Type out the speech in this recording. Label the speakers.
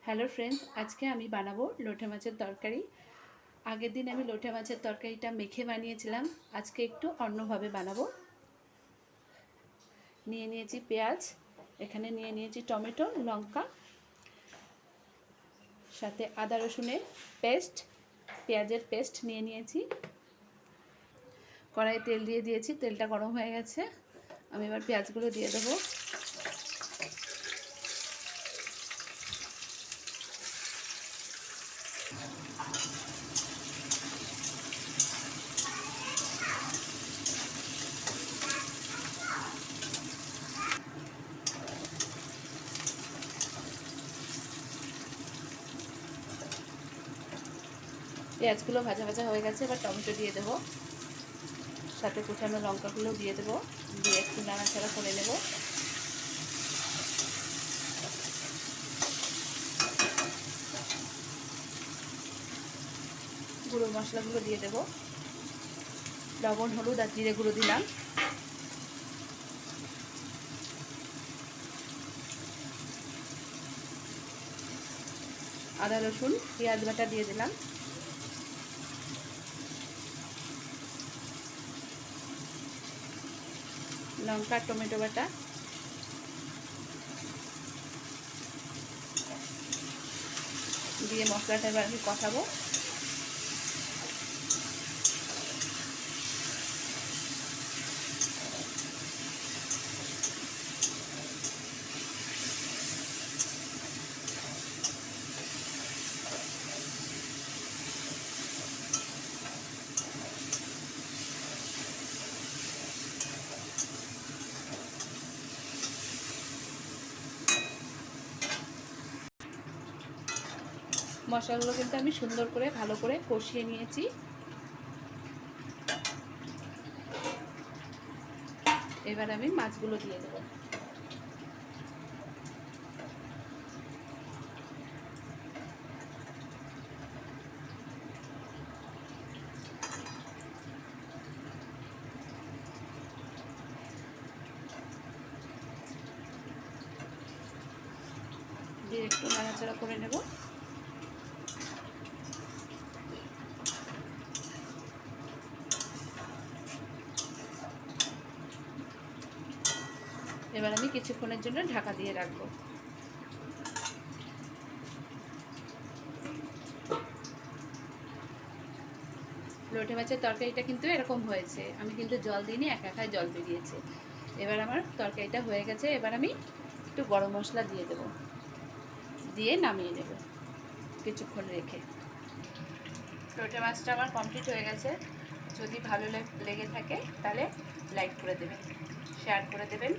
Speaker 1: Hello friends, আজকে আমি বানাবো লোটে মাছের তরকারি। আগের দিন আমি লোটে মাছের তরকারিটা মেখে বানিয়েছিলাম, আজকে একটু অন্যভাবে বানাবো। নিয়ে নিয়েছি পেঁয়াজ, এখানে নিয়ে নিয়েছি টমেটো, লঙ্কা, সাথে আদা রসুনের পেস্ট, পেঁয়াজের পেস্ট নিয়ে নিয়েছি। কড়াইয়ে তেল দিয়ে দিয়েছি, তেলটা গরম হয়ে গেছে। আমি এবার পেঁয়াজগুলো দিয়ে দেবো। পেঁয়াজগুলো ভাজা ভাজা হয়ে গেছে, এবার টমেটো দিয়ে দেবো, সাথে কুচানো লঙ্কাগুলো দিয়ে দেবো, দিয়ে একটু নাড়াচাড়া করে নেব। গুঁড়ো মশলাগুলো দিয়ে দেবো, লবণ, হলুদ আর জিরে গুঁড়ো দিলাম। আদা রসুন পেঁয়াজ বাটা দিয়ে দিলাম। লঙ্কা টমেটো বাটা, দিয়ে মশলাটা এবার আমি কষাবো। মশলাগুলো কিন্তু আমি সুন্দর করে ভালো করে কষিয়ে নিয়েছি। এবার আমি মাছগুলো দিয়ে দেবো। দিয়ে একটু নাড়াচাড়া করে নেব। এবার আমি কিছুক্ষণের জন্য ঢাকা দিয়ে রাখবো। লোটে মাছের তরকারিটা কিন্তু এরকম হয়েছে, আমি কিন্তু জল দিইনি, একা একাই জল বেরিয়েছে। এবার আমার তরকারিটা হয়ে গেছে, এবার আমি একটু গরম মশলা দিয়ে দেবো, দিয়ে নামিয়ে নেব কিছুক্ষণ রেখে। লোটে মাছটা আমার কমপ্লিট হয়ে গেছে। যদি ভালো লেগে থাকে তাহলে লাইক করে দেবেন, শেয়ার করে দেবেন,